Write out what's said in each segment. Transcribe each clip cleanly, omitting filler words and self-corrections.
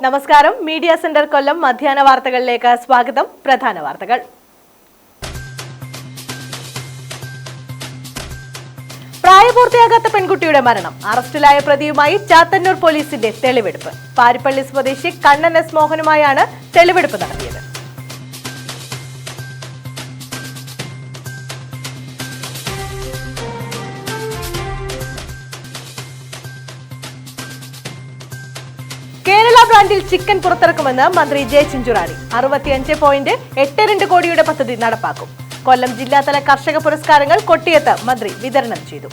നമസ്കാരം. Media centre കൊല്ലം മധ്യാഹ്ന വാർത്തകളിലേക്ക് സ്വാഗതം. പ്രധാന വാർത്തകൾ. പ്രായപൂർത്തിയാകാത്ത പെൺകുട്ടിയുടെ മരണം. അറസ്റ്റിലായ പ്രതിയുമായി ചാത്തന്നൂർ പോലീസിന്റെ തെളിവെടുപ്പ്. പാരിപ്പള്ളി സ്വദേശി കണ്ണൻ എസ് മോഹനുമായാണ് തെളിവെടുപ്പ് നടത്തിയത്. കേരള ബ്രാൻഡിൽ ചിക്കൻ പുറത്തിറക്കുമെന്ന് മന്ത്രി ജെ ചിഞ്ചുറാണി. 65.82 കോടിയുടെ പദ്ധതി നടപ്പാക്കും. കൊല്ലം ജില്ലാതല കർഷക പുരസ്കാരങ്ങൾ കൊട്ടിയത്ത് മന്ത്രി വിതരണം ചെയ്തു.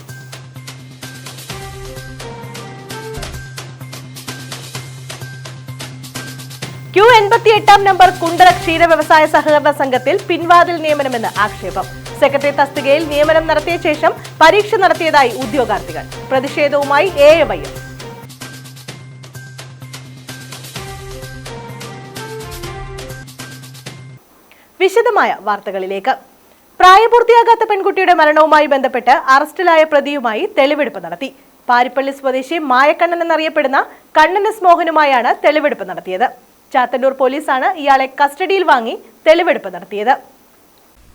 Q88 നമ്പർ കുണ്ടറ ക്ഷീര വ്യവസായ സഹകരണ സംഘത്തിൽ പിൻവാതിൽ നിയമനമെന്ന് ആക്ഷേപം. സെക്രട്ടറി തസ്തികയിൽ നിയമനം നടത്തിയ ശേഷം പരീക്ഷ നടത്തിയതായി ഉദ്യോഗാർത്ഥികൾ. പ്രതിഷേധവുമായി AAYF. വിശദമായ വാർത്തകളിലേക്ക്. പ്രായപൂർത്തിയാകാത്ത പെൺകുട്ടിയുടെ മരണവുമായി ബന്ധപ്പെട്ട് അറസ്റ്റിലായ പ്രതിയുമായി തെളിവെടുപ്പ് നടത്തി. പാരിപ്പള്ളി സ്വദേശി മായക്കണ്ണൻ എന്നറിയപ്പെടുന്ന കണ്ണൻ എസ് മോഹനുമായാണ് തെളിവെടുപ്പ് നടത്തിയത്. ചാത്തന്നൂർ പോലീസാണ് ഇയാളെ കസ്റ്റഡിയിൽ വാങ്ങി തെളിവെടുപ്പ് നടത്തിയത്.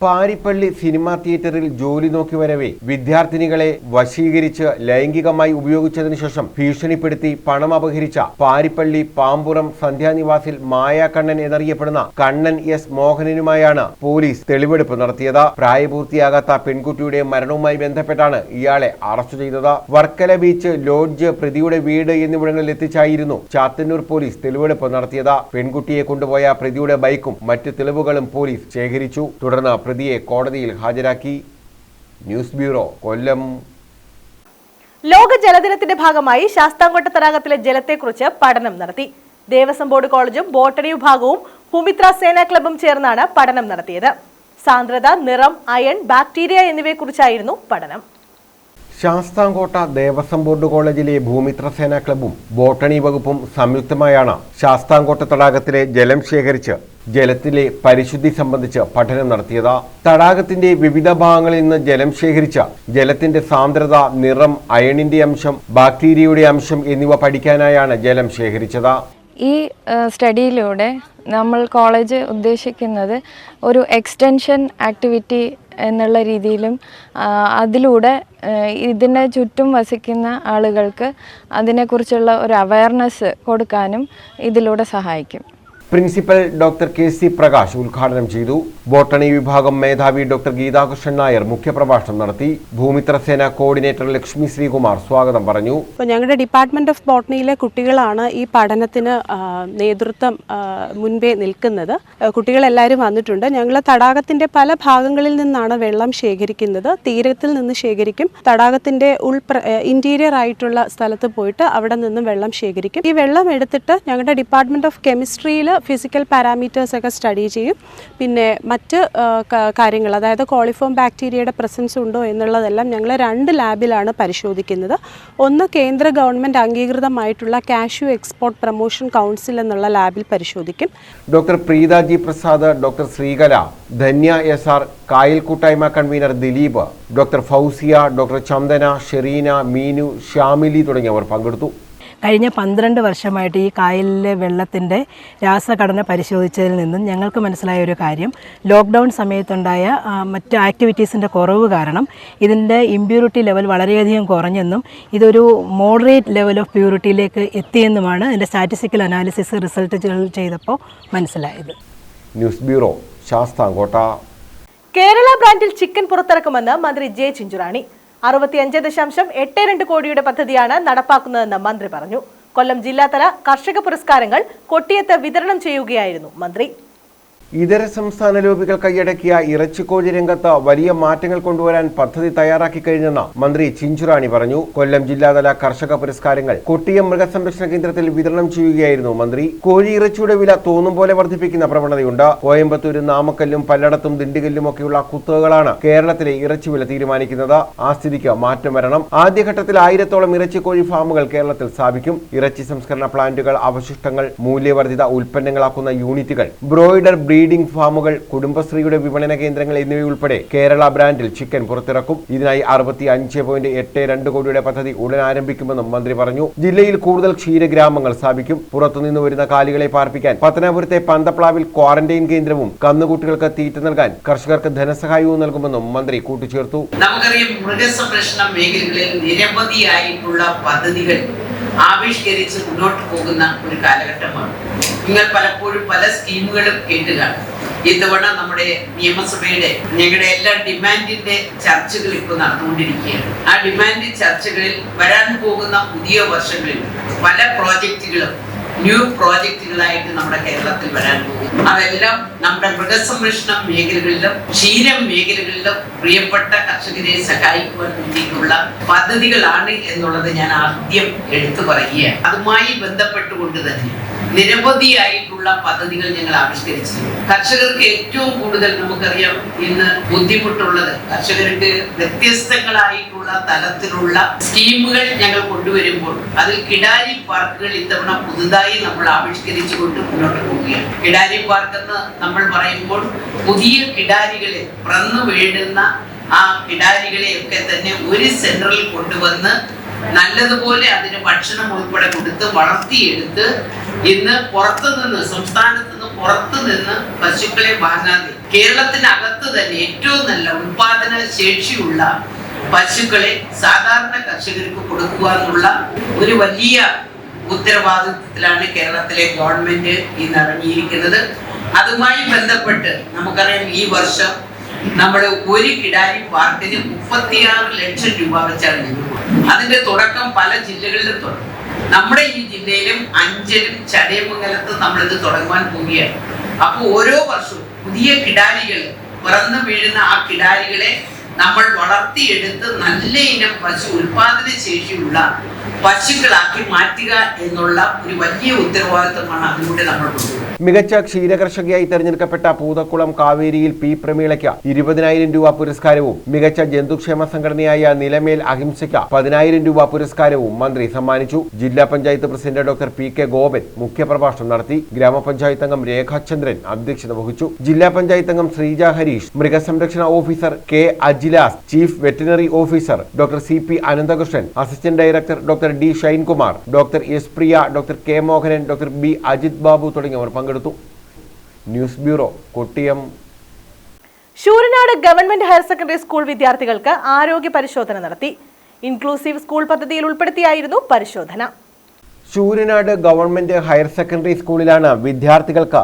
പാരിപ്പള്ളി സിനിമാ തിയേറ്ററിൽ ജോലി നോക്കി വരവെ വിദ്യാർത്ഥിനികളെ വശീകരിച്ച് ലൈംഗികമായി ഉപയോഗിച്ചതിനു ശേഷം ഭീഷണിപ്പെടുത്തി പണം അപഹരിച്ച പാരിപ്പള്ളി പാമ്പുറം സന്ധ്യാനിവാസിൽ മായക്കണ്ണൻ എന്നറിയപ്പെടുന്ന കണ്ണൻ എസ് മോഹനനുമായാണ് പോലീസ് തെളിവെടുപ്പ് നടത്തിയത്. പ്രായപൂർത്തിയാകാത്ത പെൺകുട്ടിയുടെ മരണവുമായി ബന്ധപ്പെട്ടാണ് ഇയാളെ അറസ്റ്റ് ചെയ്തത്. വർക്കല ബീച്ച്, ലോഡ്ജ്, പ്രതിയുടെ വീട് എന്നിവിടങ്ങളിൽ എത്തിച്ചായിരുന്നു ചാത്തന്നൂർ പോലീസ് തെളിവെടുപ്പ് നടത്തിയത്. പെൺകുട്ടിയെ കൊണ്ടുപോയ പ്രതിയുടെ ബൈക്കും മറ്റ് തെളിവുകളും പോലീസ് ശേഖരിച്ചു. തുടർന്ന് പ്രതിയെ കോടതിയിൽ ഹാജരാക്കി. ന്യൂസ് ബ്യൂറോ, കൊല്ലം. ലോക ജലദിനത്തിന്റെ ഭാഗമായി ശാസ്താംകോട്ട തടാകത്തിലെ ജലത്തെക്കുറിച്ച് പഠനം നടത്തി. ദേവസ്വം ബോർഡ് കോളേജും ബോട്ടണി വിഭാഗവും ഭൂമിത്ര സേനാ ക്ലബും ചേർന്നാണ് പഠനം നടത്തിയത്. സാന്ദ്രത, നിറം, അയൺ, ബാക്ടീരിയ എന്നിവയെക്കുറിച്ചായിരുന്നു പഠനം. ശാസ്താംകോട്ട ദേവസ്വം ബോർഡ് കോളേജിലെ ഭൂമിത്ര സേനാ ക്ലബും ബോട്ടണി വകുപ്പും സംയുക്തമായാണ് ശാസ്താംകോട്ട തടാകത്തിലെ ജലം ശേഖരിച്ച് ജലത്തിലെ പരിശുദ്ധി സംബന്ധിച്ച് പഠനം നടത്തിയത്. തടാകത്തിന്റെ വിവിധ ഭാഗങ്ങളിൽ നിന്ന് ജലം ശേഖരിച്ച ജലത്തിന്റെ സാന്ദ്രത, നിറം, അയണിന്റെ അംശം, ബാക്ടീരിയയുടെ അംശം എന്നിവ പഠിക്കാനായാണ് ജലം ശേഖരിച്ചത്. ഈ സ്റ്റഡിയിലൂടെ നമ്മൾ കോളേജ് ഉദ്ദേശിക്കുന്നത് ഒരു എക്സ്റ്റൻഷൻ ആക്ടിവിറ്റി എന്നുള്ള രീതിയിലും അതിലൂടെ ഇതിനെ ചുറ്റും വസിക്കുന്ന ആളുകൾക്ക് അതിനെക്കുറിച്ചുള്ള ഒരു അവയർനെസ് കൊടുക്കാനും ഇതിലൂടെ സഹായിക്കും. പ്രിൻസിപ്പൽ ഡോക്ടർ KC പ്രകാശ് ഉദ്ഘാടനം ചെയ്തു. ബോട്ടണി വിഭാഗം മേധാവി ഡോക്ടർ ഗീതാകൃഷ്ണൻ നായർ മുഖ്യപ്രഭാഷണം നടത്തി. ഭൂമിത്ര സേന കോർഡിനേറ്റർ ലക്ഷ്മി ശ്രീകുമാർ സ്വാഗതം പറഞ്ഞു. ഞങ്ങളുടെ ഡിപ്പാർട്ട്മെന്റ് ഓഫ് ബോട്ടണിയിലെ കുട്ടികളാണ് ഈ പഠനത്തിന് നേതൃത്വം മുൻപേ നിൽക്കുന്നത്. കുട്ടികളെല്ലാവരും വന്നിട്ടുണ്ട്. ഞങ്ങൾ തടാകത്തിന്റെ പല ഭാഗങ്ങളിൽ നിന്നാണ് വെള്ളം ശേഖരിക്കുന്നത്. തീരത്തിൽ നിന്ന് ശേഖരിക്കും. തടാകത്തിന്റെ ഇന്റീരിയർ ആയിട്ടുള്ള സ്ഥലത്ത് പോയിട്ട് അവിടെ നിന്നും വെള്ളം ശേഖരിക്കും. ഈ വെള്ളം എടുത്തിട്ട് ഞങ്ങളുടെ ഡിപ്പാർട്ട്മെന്റ് ഓഫ് കെമിസ്ട്രിയിൽ ഫിസിക്കൽ പാരാമീറ്റേഴ്സ് ഒക്കെ സ്റ്റഡി ചെയ്യും. പിന്നെ മറ്റ് കാര്യങ്ങൾ, അതായത് കോളിഫോം ബാക്ടീരിയയുടെ പ്രസൻസ് ഉണ്ടോ എന്നുള്ളതെല്ലാം ഞങ്ങൾ 2 ലാബിലാണ് പരിശോധിക്കുന്നത്. ഒന്ന് കേന്ദ്ര ഗവൺമെൻറ് അംഗീകൃതമായിട്ടുള്ള കാഷ്യൂ എക്സ്പോർട്ട് പ്രൊമോഷൻ കൗൺസിൽ എന്നുള്ള ലാബിൽ പരിശോധിക്കും. Doctor Preetha G Prasad, doctor Sreekala, Dhanya SR, കായൽ കൂട്ടായ്മ convener Dileep, doctor Fousiya, doctor Chandana, Shereena, Meenu, Shyamili തുടങ്ങിയവർ പങ്കെടുത്തു. കഴിഞ്ഞ 12 വർഷമായിട്ട് ഈ കായലിലെ വെള്ളത്തിൻ്റെ രാസഘടന പരിശോധിച്ചതിൽ നിന്നും ഞങ്ങൾക്ക് മനസ്സിലായ ഒരു കാര്യം, ലോക്ക്ഡൗൺ സമയത്തുണ്ടായ മറ്റ് ആക്ടിവിറ്റീസിൻ്റെ കുറവ് കാരണം ഇതിൻ്റെ ഇമ്പ്യൂരിറ്റി ലെവൽ വളരെയധികം കുറഞ്ഞെന്നും ഇതൊരു മോഡറേറ്റ് ലെവൽ ഓഫ് പ്യൂരിറ്റിയിലേക്ക് എത്തിയെന്നുമാണ് ഇതിൻ്റെ സ്റ്റാറ്റിസ്റ്റിക്കൽ അനാലിസിസ് റിസൾട്ടുകൾ ചെയ്തപ്പോൾ മനസ്സിലായത്. News bureau, Sasthamkotta. കേരള ബ്രാൻഡിൽ ചിക്കൻ പുറത്തിറക്കുമെന്ന് മന്ത്രി ജെ ചിഞ്ചുറാണി. 65.82 കോടിയുടെ പദ്ധതിയാണ് നടപ്പാക്കുന്നതെന്ന് മന്ത്രി പറഞ്ഞു. കൊല്ലം ജില്ലാതല കർഷക പുരസ്കാരങ്ങൾ കൊട്ടിയത്ത് വിതരണം ചെയ്യുകയായിരുന്നു മന്ത്രി. ഇതര സംസ്ഥാന ലോബികൾ കൈയടക്കിയ ഇറച്ചിക്കോഴി രംഗത്ത് വലിയ മാറ്റങ്ങൾ കൊണ്ടുവരാൻ പദ്ധതി തയ്യാറാക്കി കഴിഞ്ഞെന്ന് മന്ത്രി ചിഞ്ചുറാണി പറഞ്ഞു. കൊല്ലം ജില്ലാതല കർഷക പുരസ്കാരങ്ങൾ കൊട്ടിയം മൃഗസംരക്ഷണ കേന്ദ്രത്തിൽ വിതരണം ചെയ്യുകയായിരുന്നു മന്ത്രി. കോഴി ഇറച്ചിയുടെ വില തോന്നും പോലെ വർദ്ധിപ്പിക്കുന്ന പ്രവണതയുണ്ട്. കോയമ്പത്തൂരും നാമക്കല്ലും പല്ലടത്തും ദിണ്ടിഗല്ലും ഒക്കെയുള്ള കുത്തകകളാണ് കേരളത്തിലെ ഇറച്ചി വില തീരുമാനിക്കുന്നത്. ആ സ്ഥിതിക്ക് മാറ്റം വരണം. ആദ്യഘട്ടത്തിൽ 1000-ഓളം ഇറച്ചിക്കോഴി ഫാമുകൾ കേരളത്തിൽ സ്ഥാപിക്കും. ഇറച്ചി സംസ്കരണ പ്ലാന്റുകൾ, അവശിഷ്ടങ്ങൾ മൂല്യവർദ്ധിത ഉൽപ്പന്നങ്ങളാക്കുന്ന യൂണിറ്റുകൾ, ബ്രോയിഡർ ബ്രീഡിംഗ് ഫാമുകൾ, കുടുംബശ്രീയുടെ വിപണന കേന്ദ്രങ്ങൾ എന്നിവയുൾപ്പെടെ കേരള ബ്രാൻഡിൽ ചിക്കൻ പുറത്തിറക്കും. ഇതിനായി 65.82 കോടിയുടെ പദ്ധതി ഉടൻ ആരംഭിക്കുമെന്നും മന്ത്രി പറഞ്ഞു. ജില്ലയിൽ കൂടുതൽ ക്ഷീരഗ്രാമങ്ങൾ സ്ഥാപിക്കും. പുറത്തുനിന്ന് വരുന്ന കാലികളെ പാർപ്പിക്കാൻ പത്തനാപുരത്തെ പന്തപ്ലാവിൽ ക്വാറന്റൈൻ കേന്ദ്രവും കന്നുകുട്ടികൾക്ക് തീറ്റ നൽകാൻ കർഷകർക്ക് ധനസഹായവും നൽകുമെന്നും മന്ത്രി കൂട്ടിച്ചേർത്തു. നമുക്കറിയാം, മൃഗസംരക്ഷണ മേഖലകളിൽ നിരവധിയായിട്ടുള്ള പദ്ധതികൾ ആവിഷ്കരിച്ച് മുന്നോട്ട് പോകുന്ന ഒരു കാലഘട്ടമാണ്. നിങ്ങൾ പലപ്പോഴും പല സ്കീമുകളും കേട്ടുകാണും. ഇത്തവണ നമ്മുടെ നിയമസഭയുടെ ഞങ്ങളുടെ എല്ലാ ഡിമാൻഡിന്റെ ചർച്ചകൾ ഇപ്പോൾ നടന്നുകൊണ്ടിരിക്കുകയാണ്. ആ ഡിമാൻഡ് ചർച്ചകളിൽ വരാൻ പോകുന്ന പുതിയ വർഷങ്ങളിൽ പല പ്രോജക്റ്റുകളും ന്യൂ പ്രോജക്റ്റുകളായിട്ട് നമ്മുടെ കേരളത്തിൽ വരാൻ പോകും. അതെല്ലാം നമ്മുടെ മൃഗസംരക്ഷണ മേഖലകളിലും ക്ഷീരം മേഖലകളിലും പ്രിയപ്പെട്ട കർഷകരെ സഹായിക്കുവാൻ വേണ്ടിയിട്ടുള്ള പദ്ധതികളാണ് എന്നുള്ളത് ഞാൻ ആദ്യം എടുത്തു പറയുകയാണ്. അതുമായി ബന്ധപ്പെട്ടുകൊണ്ട് തന്നെ നിരവധിയായിട്ടുള്ള പദ്ധതികൾ ഞങ്ങൾ ആവിഷ്കരിച്ചിട്ടുണ്ട്. കർഷകർക്ക് ഏറ്റവും കൂടുതൽ നമുക്കറിയാം ഇന്ന് ബുദ്ധിമുട്ടുള്ളത്, കർഷകർക്ക് വ്യത്യസ്തങ്ങളായിട്ടുള്ള തലത്തിലുള്ള സ്കീമുകൾ ഞങ്ങൾ കൊണ്ടുവരുമ്പോൾ അതിൽ കിടാരി പാർക്കുകൾ ഇത്തവണ പുതുതായി നമ്മൾ ആവിഷ്കരിച്ചുകൊണ്ട് മുന്നോട്ട് പോവുകയാണ്. കിടാരി പാർക്ക് എന്ന് നമ്മൾ പറയുമ്പോൾ പുതിയ കിടാരികളെ പിറന്നു വീഴുന്ന ആ കിടാരികളെയൊക്കെ തന്നെ ഒരു സെന്ററിൽ കൊണ്ടുവന്ന് നല്ലതുപോലെ അതിന് ഭക്ഷണം ഉൾപ്പെടെ കൊടുത്ത് വളർത്തിയെടുത്ത് ഇന്ന് പുറത്തുനിന്ന്, സംസ്ഥാനത്ത് നിന്ന് പുറത്തു നിന്ന് പശുക്കളെ വാങ്ങാതെ കേരളത്തിനകത്ത് തന്നെ ഏറ്റവും നല്ല ഉൽപാദന ശേഷിയുള്ള പശുക്കളെ സാധാരണ കർഷകർക്ക് കൊടുക്കുക എന്നുള്ള ഒരു വലിയ ഉത്തരവാദിത്വത്തിലാണ് കേരളത്തിലെ ഗവൺമെന്റ് ഇന്ന് ഇറങ്ങിയിരിക്കുന്നത്. അതുമായി ബന്ധപ്പെട്ട് നമുക്കറിയാം, ഈ വർഷം നമ്മൾ ഒരു കിടാരി പാർക്കിന് 36 ലക്ഷം രൂപ വെച്ചാണ് നൽകുന്നത്. അതിന്റെ തുടക്കം പല ജില്ലകളിലും തുടങ്ങും. നമ്മുടെ ഈ ജില്ലയിലും അഞ്ചലും ചടയമംഗലത്തും നമ്മളിത് തുടങ്ങുവാൻ പോവുകയാണ്. അപ്പോൾ ഓരോ വർഷവും പുതിയ കിടാരികൾ പിറന്നു വീഴുന്ന ആ കിടാരികളെ നമ്മൾ വളർത്തിയെടുത്ത് നല്ല ഇനം പശു ഉൽപാദന ശേഷിയുള്ള പശുക്കളാക്കി മാറ്റുക എന്നുള്ള ഒരു വലിയ ഉത്തരവാദിത്തമാണ് അതിലൂടെ നമ്മൾ കൊണ്ടുപോകുന്നത്. മികച്ച ക്ഷീരകർഷകയായി തെരഞ്ഞെടുക്കപ്പെട്ട പൂതക്കുളം കാവേരിയിൽ പി പ്രമീളയ്ക്ക് 20,000 രൂപ പുരസ്കാരവും മികച്ച ജന്തുക്ഷേമ സംഘടനയായ നിലമേൽ അഹിംസയ്ക്ക് 10,000 രൂപ പുരസ്കാരവും മന്ത്രി സമ്മാനിച്ചു. ജില്ലാ പഞ്ചായത്ത് പ്രസിഡന്റ് ഡോക്ടർ പി.കെ. ഗോപൻ മുഖ്യപ്രഭാഷണം നടത്തി. ഗ്രാമപഞ്ചായത്ത് അംഗം രേഖാചന്ദ്രൻ അധ്യക്ഷത വഹിച്ചു. ജില്ലാ പഞ്ചായത്ത് അംഗം ശ്രീജ ഹരീഷ്, മൃഗസംരക്ഷണ officer K Ajilas, chief veterinary officer doctor CP Ananthakrishnan, assistant director doctor D. Shinekumar, doctor S Priya, doctor K Mohanan, doctor B. Ajith Babu തുടങ്ങിയവർ പങ്കെടുത്തു. News bureau, Kottiyam. Sooranad government higher secondary school വിദ്യാർത്ഥികൾക്ക് ആരോഗ്യ പരിശോധന നടത്തി. ഇൻക്ലൂസീവ് സ്കൂൾ പദ്ധതിയിൽ ഉൾപ്പെടുത്തിയായിരുന്നു പരിശോധന. ശൂരനാട് ഗവൺമെന്റ് ഹയർ സെക്കൻഡറി സ്കൂളിലാണ് വിദ്യാർത്ഥികൾക്ക്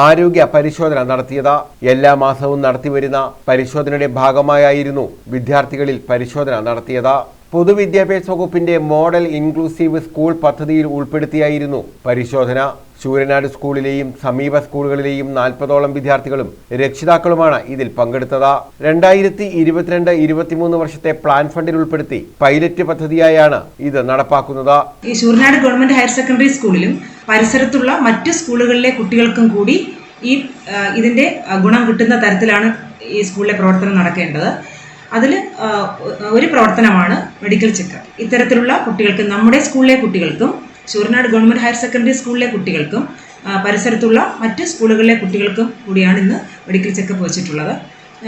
ആരോഗ്യ പരിശോധന നടത്തിയത്. എല്ലാ മാസവും നടത്തിവരുന്ന പരിശോധനയുടെ ഭാഗമായിരുന്നു വിദ്യാർത്ഥികളിൽ പരിശോധന നടത്തിയത്. പൊതുവിദ്യാഭ്യാസ വകുപ്പിന്റെ മോഡൽ ഇൻക്ലൂസീവ് സ്കൂൾ പദ്ധതിയിൽ ഉൾപ്പെടുത്തിയായിരുന്നു പരിശോധന. ശൂരനാട് സ്കൂളിലെയും സമീപ സ്കൂളുകളിലെയും 40ഓളം വിദ്യാർത്ഥികളും രക്ഷിതാക്കളുമാണ് ഇതിൽ പങ്കെടുത്തത്. 2022-23 വർഷത്തെ പ്ലാൻ ഫണ്ടിൽ ഉൾപ്പെടുത്തി പൈലറ്റ് പദ്ധതിയായാണ് ഇത് നടപ്പാക്കുന്നത്. ഈ ശൂരനാട് ഗവൺമെന്റ് ഹയർ സെക്കൻഡറി സ്കൂളിലും പരിസരത്തുള്ള മറ്റ് സ്കൂളുകളിലെ കുട്ടികൾക്കും കൂടി ഇതിന്റെ ഗുണം കിട്ടുന്ന തരത്തിലാണ് ഈ സ്കൂളിലെ പ്രവർത്തനം നടക്കേണ്ടത്. അതിൽ ഒരു പ്രവർത്തനമാണ് മെഡിക്കൽ ചെക്കപ്പ്. ഇത്തരത്തിലുള്ള കുട്ടികൾക്ക്, നമ്മുടെ സ്കൂളിലെ കുട്ടികൾക്കും ശൂരനാട് ഗവൺമെന്റ് ഹയർ സെക്കൻഡറി സ്കൂളിലെ കുട്ടികൾക്കും പരിസരത്തുള്ള മറ്റ് സ്കൂളുകളിലെ കുട്ടികൾക്കും കൂടിയാണ് ഇന്ന് മെഡിക്കൽ ചെക്കപ്പ് വെച്ചിട്ടുള്ളത്.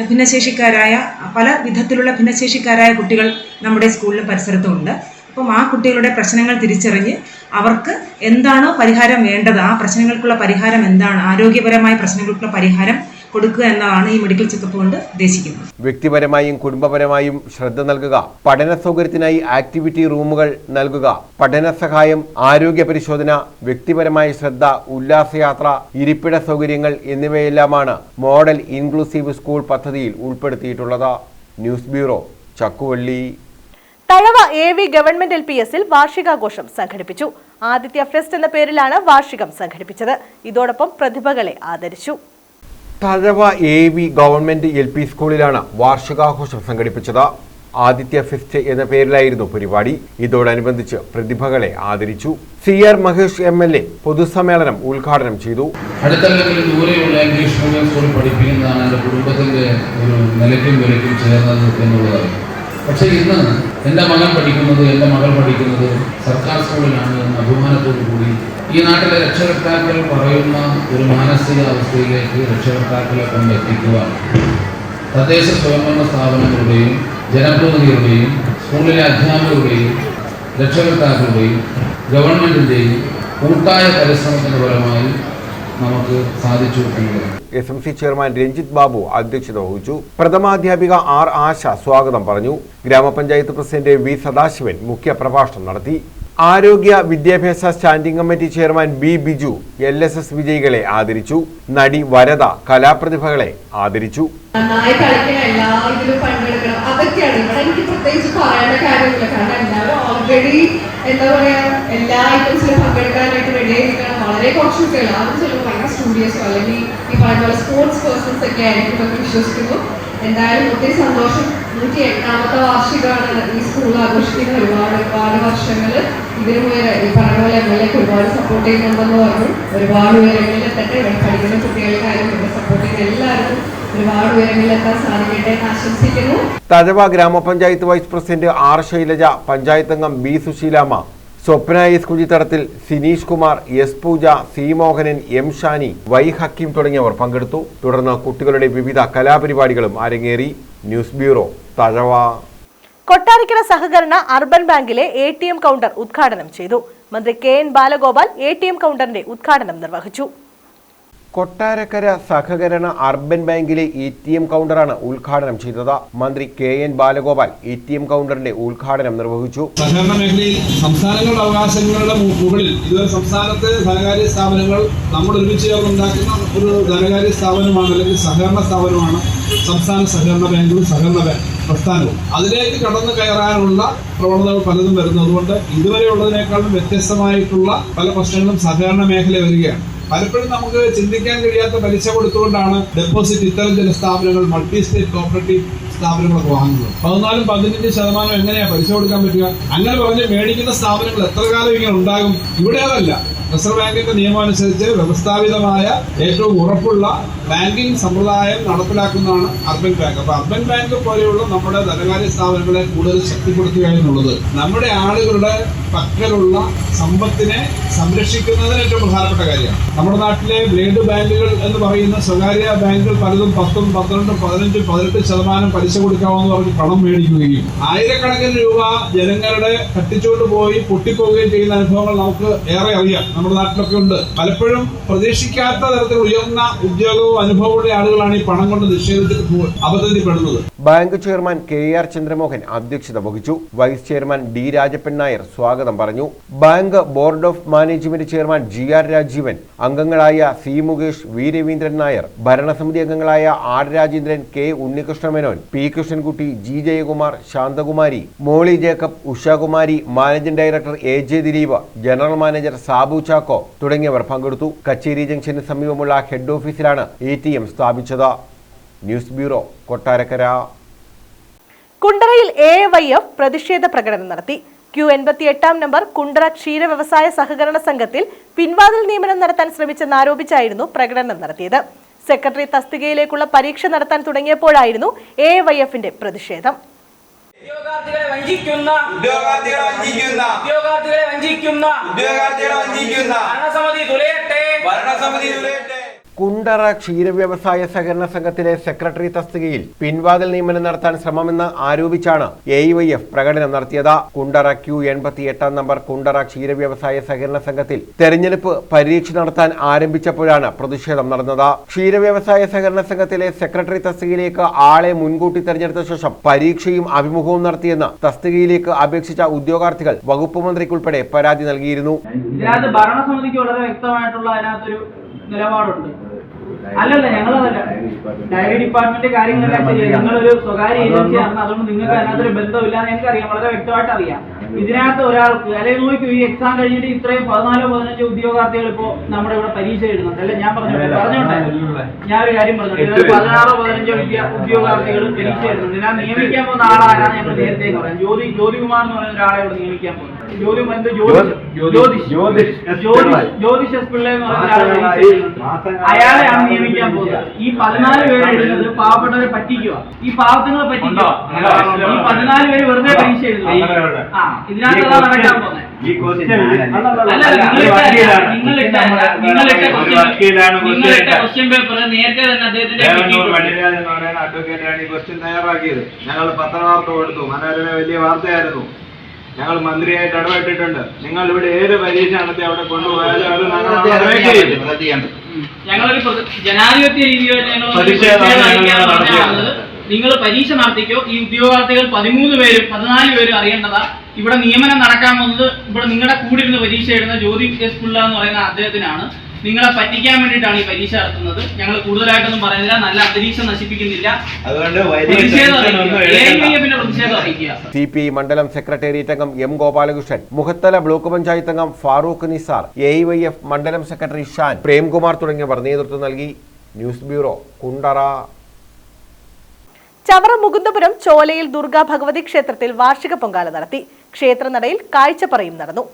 ഭിന്നശേഷിക്കാരായ പല വിധത്തിലുള്ള ഭിന്നശേഷിക്കാരായ കുട്ടികൾ നമ്മുടെ സ്കൂളിലും പരിസരത്തും ഉണ്ട്. അപ്പം ആ കുട്ടികളുടെ പ്രശ്നങ്ങൾ തിരിച്ചറിഞ്ഞ് അവർക്ക് എന്താണോ പരിഹാരം വേണ്ടത്, ആ പ്രശ്നങ്ങൾക്കുള്ള പരിഹാരം എന്താണ്, ആരോഗ്യപരമായ പ്രശ്നങ്ങൾക്കുള്ള പരിഹാരം കൊടുക്കുക എന്നതാണ് ഈ മെഡിക്കൽ ചെക്കപ്പ് കൊണ്ട് ഉദ്ദേശിക്കുന്നത്. വ്യക്തിപരമായും കുടുംബപരമായും ശ്രദ്ധ നൽകുക, പഠന സൗകര്യത്തിനായി ആക്ടിവിറ്റി റൂമുകൾ നൽകുക, പഠന സഹായം, ആരോഗ്യ പരിശോധന, വ്യക്തിപരമായ ശ്രദ്ധ, ഉല്ലാസയാത്ര, ഇരിപ്പിട സൗകര്യങ്ങൾ എന്നിവയെല്ലാമാണ് മോഡൽ ഇൻക്ലൂസീവ് സ്കൂൾ പദ്ധതിയിൽ ഉൾപ്പെടുത്തിയിട്ടുള്ളത്. News bureau, Chakkuvalli. Thazhava AV government LPSൽ വാർഷികാഘോഷം സംഘടിപ്പിച്ചു. ആദിത്യ ഫെസ്റ്റ് എന്ന പേരിലാണ് വാർഷികം സംഘടിപ്പിച്ചത്. ഇതോടൊപ്പം പ്രതിഭകളെ ആദരിച്ചു. തഴവ AV ഗവൺമെന്റ് LP സ്കൂളിലാണ് വാർഷികാഘോഷം സംഘടിപ്പിച്ചത്. ആദിത്യ ഫെസ്റ്റ് എന്ന പേരിലായിരുന്നു പരിപാടി. ഇതോടനുബന്ധിച്ച് പ്രതിഭകളെ ആദരിച്ചു. CR മഹേഷ് MLA പൊതുസമ്മേളനം ഉദ്ഘാടനം ചെയ്തു. അടുത്തല്ലെങ്കിൽ ദൂരെയുള്ള ഇംഗ്ലീഷ് മീഡിയം സ്കൂളിൽ പഠിപ്പിക്കുന്നതാണ് എൻ്റെ കുടുംബത്തിൻ്റെ ഒരു നിലയ്ക്കും വിലയ്ക്കും ചേർന്നത് എന്നുള്ളതാണ്. പക്ഷേ ഇന്ന് എൻ്റെ മകൻ പഠിക്കുന്നത്, എൻ്റെ മകൾ പഠിക്കുന്നത് സർക്കാർ സ്കൂളിലാണ് എന്ന അഭിമാനത്തോടു കൂടി ഈ നാട്ടിലെ രക്ഷകർത്താക്കൾ പറയുന്ന ഒരു മാനസികാവസ്ഥയിലേക്ക് രക്ഷകർത്താക്കളെ കൊണ്ടെത്തിക്കുക തദ്ദേശ സ്വയംഭരണ സ്ഥാപനങ്ങളുടെയും ജനപ്രതിനിധികളുടെയും സ്കൂളിലെ അധ്യാപകരുടെയും രക്ഷകർത്താക്കളുടെയും ഗവൺമെൻറ്റിൻ്റെയും കൂട്ടായ പരിശ്രമത്തിൻ്റെ ഫലമായി നമുക്ക് സാധിച്ചു എന്നുള്ളത്. SMC ചെയർമാൻ രഞ്ജിത്ത് ബാബു അധ്യക്ഷത വഹിച്ചു. പ്രഥമാധ്യാപിക ആർ ആശ സ്വാഗതം പറഞ്ഞു. ഗ്രാമപഞ്ചായത്ത് പ്രസിഡന്റ് വി സദാശിവൻ മുഖ്യ പ്രഭാഷണം നടത്തി. ആരോഗ്യ വിദ്യാഭ്യാസ standing committee chairman B Biju LSS വിജയികളെ ആദരിച്ചു. നടി വരദ കലാപ്രതിഭകളെ ആദരിച്ചു. നന്നായി കളിക്കണം, എല്ലാ ഇതിലും പങ്കെടുക്കണം, അതൊക്കെയാണ് ഇവിടെ എനിക്ക് പ്രത്യേകിച്ച് പറയേണ്ട കാര്യമില്ല. കാരണം എല്ലാവരും ഓൾറെഡി എന്താ പറയാ എല്ലാ ഐറ്റംസിലും പങ്കെടുക്കാനായിട്ട് റെഡിയായിരിക്കണം. വളരെ കുറച്ച് കുട്ടികൾ ആദ്യം ചിലപ്പോൾ ഭയങ്കര സ്റ്റുഡിയോസോ അല്ലെങ്കിൽ ഈ പറയുന്ന പോലെ സ്പോർട്സ് പേഴ്സൺസ് ഒക്കെ ആയിരിക്കും എന്നൊക്കെ വിശ്വസിക്കുന്നു. എന്തായാലും ഒത്തിരി സന്തോഷം. 108ാമത്തെ വാർഷികമാണ് ഈ സ്കൂൾ ആഘോഷിക്കുന്ന. ഒരുപാട് വർഷങ്ങൾ ഇതിനു ഈ പറഞ്ഞ പോലെ MLA ഒരുപാട് സപ്പോർട്ട് ചെയ്യുന്നുണ്ടെന്ന് പറഞ്ഞു. ഒരുപാട് ഉയരങ്ങളിൽ എത്തട്ടെ. ഇവിടെ പഠിക്കുന്ന കുട്ടികൾക്കാരും ഇവിടെ സപ്പോർട്ട് ചെയ്യുന്ന എല്ലാവർക്കും ഒരുപാട് ഉയരങ്ങളിലെത്താൻ സാധിക്കട്ടെ എന്ന് ആശംസിക്കുന്നു. തഴവ ഗ്രാമപഞ്ചായത്ത് vice president R Shailaja, panchayat അംഗം B Susheelamma, Swapna S Kuzhithadathil, Sineesh Kumar, S Pooja, C Mohanan, M Shani, Y Hakkim തുടങ്ങിയവർ പങ്കെടുത്തു. തുടർന്ന് കുട്ടികളുടെ വിവിധ കലാപരിപാടികളും അരങ്ങേറി. News bureau, Thazhava. കൊട്ടാരക്കര സഹകരണ അർബൻ ബാങ്കിലെ ATM കൗണ്ടർ ഉദ്ഘാടനം ചെയ്തു. മന്ത്രി KN ബാലഗോപാൽ ATM കൗണ്ടറിന്റെ ഉദ്ഘാടനം നിർവഹിച്ചു. കൊട്ടാരക്കര സഹകരണ അർബൻ ബാങ്കിലെ ATM കൗണ്ടറാണ് ഉദ്ഘാടനം ചെയ്തത്. മന്ത്രി KN ബാലഗോപാൽ ATM കൗണ്ടറിന്റെ ഉദ്ഘാടനം നിർവഹിച്ചു. സഹകരണ മേഖലയിൽ സംസ്ഥാനങ്ങളുടെ അവകാശങ്ങളുടെ മുകളിൽ ഇതുവരെ സംസ്ഥാനത്തെ ധനകാര്യ സ്ഥാപനങ്ങൾ നമ്മൾ ഒരുമിച്ച് ചേർന്ന് ഉണ്ടാക്കുന്ന ഒരു ധനകാര്യ സ്ഥാപനമാണ്, അല്ലെങ്കിൽ സഹകരണ സ്ഥാപനമാണ് സംസ്ഥാന സഹകരണ ബാങ്കും സഹകരണ പ്രസ്ഥാനവും. അതിലേക്ക് കടന്നു കയറാനുള്ള പ്രവണതകൾ പലതും വരുന്നതുകൊണ്ട് ഇതുവരെയുള്ളതിനേക്കാളും വ്യത്യസ്തമായിട്ടുള്ള പല പ്രശ്നങ്ങളും സഹകരണ മേഖല വരികയാണ്. പലപ്പോഴും നമുക്ക് ചിന്തിക്കാൻ കഴിയാത്ത പലിശ കൊടുത്തുകൊണ്ടാണ് ഡെപ്പോസിറ്റ് ഇത്തരം ചില സ്ഥാപനങ്ങൾ, മൾട്ടി സ്റ്റേറ്റ് കോപ്പറേറ്റീവ് സ്ഥാപനങ്ങളൊക്കെ വാങ്ങുന്നത്. 14-15% എങ്ങനെയാ പലിശ കൊടുക്കാൻ പറ്റുക? അങ്ങനെ പറഞ്ഞ് മേടിക്കുന്ന സ്ഥാപനങ്ങൾ എത്ര കാലം ഇങ്ങനെ ഉണ്ടാകും? ഇവിടെ അതല്ല. റിസർവ് ബാങ്കിന്റെ നിയമം അനുസരിച്ച് വ്യവസ്ഥാപിതമായ ഏറ്റവും ഉറപ്പുള്ള ബാങ്കിംഗ് സമ്പ്രദായം നടപ്പിലാക്കുന്നതാണ് അർബൻ ബാങ്ക്. അപ്പൊ അർബൻ ബാങ്ക് പോലെയുള്ള നമ്മുടെ ധനകാര്യ സ്ഥാപനങ്ങളെ കൂടുതൽ ശക്തിപ്പെടുത്തുക എന്നുള്ളത് നമ്മുടെ ആളുകളുടെ പക്കലുള്ള സമ്പത്തിനെ സംരക്ഷിക്കുന്നതിന് ഏറ്റവും പ്രധാനപ്പെട്ട കാര്യമാണ്. നമ്മുടെ നാട്ടിലെ ബ്ലേഡ് ബാങ്കുകൾ എന്ന് പറയുന്ന സ്വകാര്യ ബാങ്കുകൾ പലതും 10, 12, 15, 18% പലിശ കൊടുക്കാമെന്ന് പറഞ്ഞ് പണം മേടിക്കുകയും ആയിരക്കണക്കിന് രൂപ ജനങ്ങളുടെ തട്ടിച്ചുകൊണ്ട് പോയി പൊട്ടിപ്പോവുകയും ചെയ്യുന്ന അനുഭവങ്ങൾ നമുക്ക് ഏറെ അറിയാം. നമ്മുടെ നാട്ടിലൊക്കെ ഉണ്ട്. പലപ്പോഴും പ്രതീക്ഷിക്കാത്ത തരത്തിൽ ഉയർന്ന ഉദ്യോഗവും അനുഭവമുള്ള ആളുകളാണ് ഈ പണം കൊണ്ട് നിക്ഷേപിച്ചിട്ട് അബദ്ധത്തിൽപ്പെടുന്നത്. ബാങ്ക് ചെയർമാൻ KR ചന്ദ്രമോഹൻ അധ്യക്ഷത വഹിച്ചു. Vice chairman D Rajappan Nair സ്വാഗതം പറഞ്ഞു. Bank board of management chairman GR Rajeevan, അംഗങ്ങളായ C മുകേഷ്, V രവീന്ദ്രൻ നായർ, ഭരണസമിതി അംഗങ്ങളായ R Rajendran, K Unnikrishnamenon, P Krishnankutty, G Jayakumar, Shanthakumari, Molly Jacob, Ushakumari, managing director AJ Dileep, general manager Sabu Chacko തുടങ്ങിയവർ പങ്കെടുത്തു. കച്ചേരി ജംഗ്ഷന് സമീപമുള്ള ഹെഡ് ഓഫീസിലാണ് ATM സ്ഥാപിച്ചത്. News bureau, Kottarakkara. കുണ്ടറയിൽ AYF പ്രതിഷേധ പ്രകടനം നടത്തി. Q88 നമ്പർ കുണ്ടറ ക്ഷീര വ്യവസായ സഹകരണ സംഘത്തിൽ പിൻവാതിൽ നിയമനം നടത്താൻ ശ്രമിച്ചെന്നാരോപിച്ചായിരുന്നു പ്രകടനം നടത്തിയത്. സെക്രട്ടറി തസ്തികയിലേക്കുള്ള പരീക്ഷ നടത്താൻ തുടങ്ങിയപ്പോഴായിരുന്നു AYFന്റെ പ്രതിഷേധം. ഉദ്യോഗാർത്ഥികളെ വഞ്ചിക്കുന്ന ഭരണസമിതി തുലയട്ടെ. കുണ്ടറ ക്ഷീര വ്യവസായ സഹകരണ സംഘത്തിലെ സെക്രട്ടറി തസ്തികയിൽ പിൻവാതിൽ നിയമനം നടത്താൻ ശ്രമമെന്ന് ആരോപിച്ചാണ് AYF പ്രകടനം നടത്തിയത്. കുണ്ടറ Q88 നമ്പർ കുണ്ടറ ക്ഷീര വ്യവസായ സഹകരണ സംഘത്തിൽ തെരഞ്ഞെടുപ്പ് പരീക്ഷ നടത്താൻ ആരംഭിച്ചപ്പോഴാണ് പ്രതിഷേധം നടന്നത്. ക്ഷീര വ്യവസായ സഹകരണ സംഘത്തിലെ സെക്രട്ടറി തസ്തികയിലേക്ക് ആളെ മുൻകൂട്ടി തെരഞ്ഞെടുത്ത ശേഷം പരീക്ഷയും അഭിമുഖവും നടത്തിയെന്ന് തസ്തികയിലേക്ക് അപേക്ഷിച്ച ഉദ്യോഗാർത്ഥികൾ വകുപ്പ് മന്ത്രിക്കുൾപ്പെടെ പരാതി നൽകിയിരുന്നു. ഇതിനകത്ത് ഭരണസമിതിക്ക് വളരെ വ്യക്തമായിട്ടുള്ള അതിനകത്തൊരു നിലപാടുണ്ട്. അല്ലല്ല, ഞങ്ങളതല്ല, ഡയറി ഡിപ്പാർട്ട്മെന്റ് കാര്യങ്ങളെല്ലാം ശരിയാണ്. നിങ്ങളൊരു സ്വകാര്യ ഏജൻസിയാണ്, അതുകൊണ്ട് നിങ്ങൾക്ക് അതിനകത്തൊരു ബന്ധമില്ലാന്ന് എനിക്കറിയാം, വളരെ വ്യക്തമായിട്ട് അറിയാം. ഇതിനകത്ത് ഒരാൾക്ക് അല്ലെങ്കിൽ നോക്കൂ, ഈ എക്സാം കഴിഞ്ഞിട്ട് ഇത്രയും 14-15 ഉദ്യോഗാർത്ഥികൾ ഇപ്പോ നമ്മുടെ ഇവിടെ പരീക്ഷ എഴുതുന്നുണ്ട്. അല്ലെ, ഞാൻ പറഞ്ഞോട്ടെ, ഞാനൊരു കാര്യം പറഞ്ഞോട്ടെ, 16-15 ഉദ്യോഗാർത്ഥികൾ പരീക്ഷ എഴുതുന്നുണ്ട്. ഞാൻ നിയമിക്കാൻ പോകുന്ന ആളാരാണ് ഞങ്ങൾ നേരത്തെ പറയാം. ജ്യോതികുമാർ എന്ന് പറയുന്ന ഒരാളെ ഇവിടെ നിയമിക്കാൻ പോകുന്നത്. ജ്യോതിഷ് പിള്ള എന്ന് പറഞ്ഞ ഒരാളെ അയാളെയാണ് നിയമിക്കാൻ പോകുന്നത്. ഈ 14 പേര് എഴുതുന്നത് പാവപ്പെട്ടവരെ പറ്റിക്കുക, ഈ പാവങ്ങളെ പറ്റിക്കുക. ഈ 14 പേര് വെറുതെ പരീക്ഷ എഴുതുക. ഇതിനകത്താണ് നടക്കാൻ പോകുന്നത്. നിങ്ങളിട്ട ക്വസ്റ്റ്യൻ പേപ്പർ നേരത്തെ തന്നെ അദ്ദേഹത്തിന്റെ ക്വസ്റ്റ്യൻ തയ്യാറാക്കിയത് ഞങ്ങൾ പത്രവാർത്ത കൊടുത്തു. മനോരമ വലിയ വാർത്തയായിരുന്നു. ഞങ്ങൾ മന്ത്രിയായിട്ട് ഇടപെട്ടിട്ടുണ്ട്. നിങ്ങൾ ഇവിടെ ഏത് പരീക്ഷ നടത്തി അവിടെ കൊണ്ടുപോയാലും അത് ഞങ്ങളൊരു ജനാധിപത്യ രീതിയായിട്ട് നിങ്ങൾ പരീക്ഷ നടത്തിക്കോ. ഈ ഉദ്യോഗാർത്ഥികൾ 13 പേരും 14 പേരും അറിയേണ്ടതാ. ഇവിടെ നിയമനം നടക്കാൻ പോകുന്നത് ഇവിടെ നിങ്ങളുടെ കൂടെ ഇരുന്ന് പരീക്ഷ എഴുതുന്ന ജ്യോതി എസ് പിള്ള എന്ന് പറയുന്ന അദ്ദേഹത്തിനാണ്. നിങ്ങളെ പറ്റിക്കാൻ വേണ്ടിയിട്ടാണ് ഈ പരീക്ഷ നടത്തുന്നത്. ഞങ്ങൾ കൂടുതലായിട്ടൊന്നും പറയുന്നില്ല, നല്ല അന്തരീക്ഷം നശിപ്പിക്കുന്നില്ല. CPI മണ്ഡലം സെക്രട്ടേറിയറ്റ് അംഗം M ഗോപാലകൃഷ്ണൻ, മുഖത്തല ബ്ലോക്ക് പഞ്ചായത്ത് അംഗം ഫാറൂഖ് നിസാർ, AIYF മണ്ഡലം സെക്രട്ടറി ഷാൻ, പ്രേംകുമാർ തുടങ്ങിയവർ നേതൃത്വം നൽകി. News bureau, Kundara. ചവറ മുകുന്ദപുരം ചോലയിൽ ദുർഗാ ഭഗവതി ക്ഷേത്രത്തിൽ വാർഷിക പൊങ്കാല നടത്തി. ക്ഷേത്രനടയിൽ കാഴ്ചപ്പറയും നടന്നു.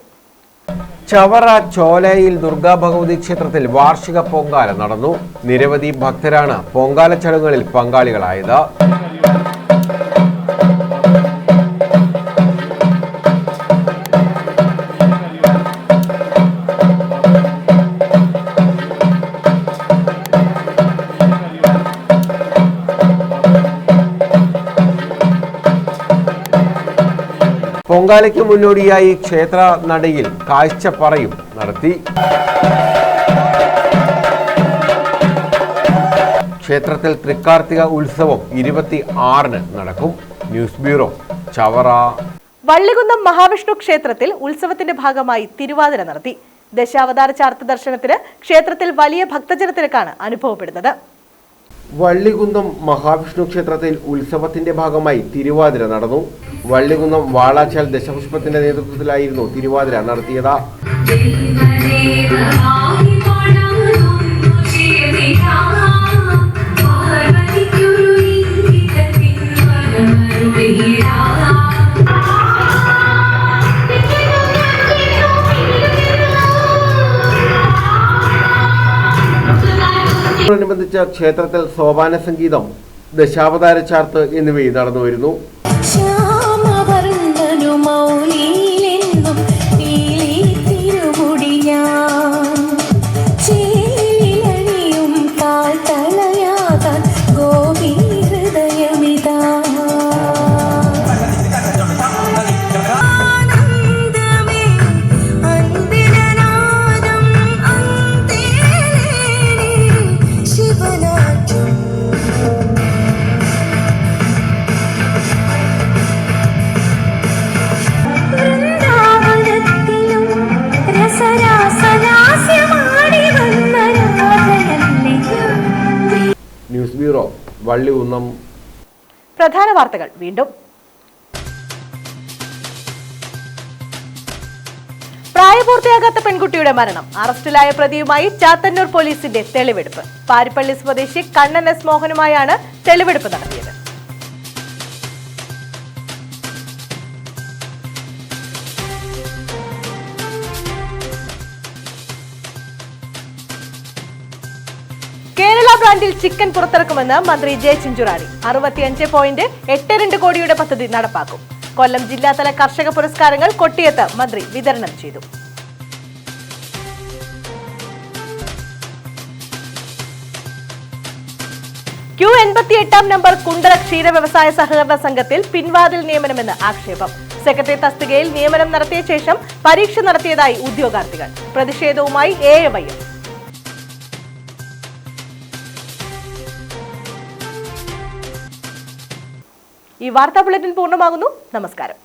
ചവറ ചോലയിൽ ദുർഗാ ഭഗവതി ക്ഷേത്രത്തിൽ വാർഷിക പൊങ്കാല നടന്നു. നിരവധി ഭക്തരാണ് പൊങ്കാല ചടങ്ങുകളിൽ പങ്കാളികളായത്. പൊങ്കാലയ്ക്ക് മുന്നോടിയായി ക്ഷേത്ര നടയിൽ കാഴ്ചപ്പറയും നടത്തി. ക്ഷേത്രത്തിൽ തൃക്കാർത്തിക ഉത്സവം 26-ന് നടക്കും. News bureau, Chavara. വള്ളികുന്നം മഹാവിഷ്ണു ക്ഷേത്രത്തിൽ ഉത്സവത്തിന്റെ ഭാഗമായി തിരുവാതിര നടത്തി. ദശാവതാര ചാർത്ത് ദർശനത്തിന് ക്ഷേത്രത്തിൽ വലിയ ഭക്തജനത്തിരക്കാണ് അനുഭവപ്പെടുന്നത്. വള്ളികുന്നം മഹാവിഷ്ണു ക്ഷേത്രത്തിൽ ഉത്സവത്തിന്റെ ഭാഗമായി തിരുവാതിര നടന്നു. വള്ളികുന്നം വാളാച്ചാൽ ദശപുഷ്പത്തിന്റെ നേതൃത്വത്തിലായിരുന്നു തിരുവാതിര നടത്തിയത്. ോടനുബന്ധിച്ച് ക്ഷേത്രത്തിൽ സോപാന സംഗീതം, ദശാവതാര ചാർത്ത് എന്നിവയും നടന്നുവരുന്നു. News bureau, Vallikunnam. പ്രധാന വാർത്തകൾ വീണ്ടും. പ്രായപൂർത്തിയാകാത്ത പെൺകുട്ടിയുടെ മരണം. അറസ്റ്റിലായ പ്രതിയുമായി ചാത്തന്നൂർ പോലീസിന്റെ തെളിവെടുപ്പ്. പാരിപ്പള്ളി സ്വദേശി കണ്ണൻ എസ് മോഹനുമായാണ് തെളിവെടുപ്പ് നടത്തിയത്. കേരള ബ്രാൻഡിൽ ചിക്കൻ പുറത്തിറക്കുമെന്ന് മന്ത്രി ജെ ചിഞ്ചുറാണി. 65.82 കോടിയുടെ പദ്ധതി നടപ്പാക്കും. കൊല്ലം ജില്ലാതല കർഷക പുരസ്കാരങ്ങൾ കൊട്ടിയത്ത് മന്ത്രി വിതരണം ചെയ്തു. Q88 നമ്പർ കുണ്ടറ ക്ഷീര വ്യവസായ സഹകരണ സംഘത്തിൽ പിൻവാതിൽ നിയമനമെന്ന് ആക്ഷേപം. സെക്രട്ടറി തസ്തികയിൽ നിയമനം നടത്തിയ ശേഷം പരീക്ഷ നടത്തിയതായി ഉദ്യോഗാർത്ഥികൾ. പ്രതിഷേധവുമായി AIYF. ഈ വാർത്താ ബുള്ളറ്റിൻ പൂർണ്ണമാകുന്നു. നമസ്കാരം.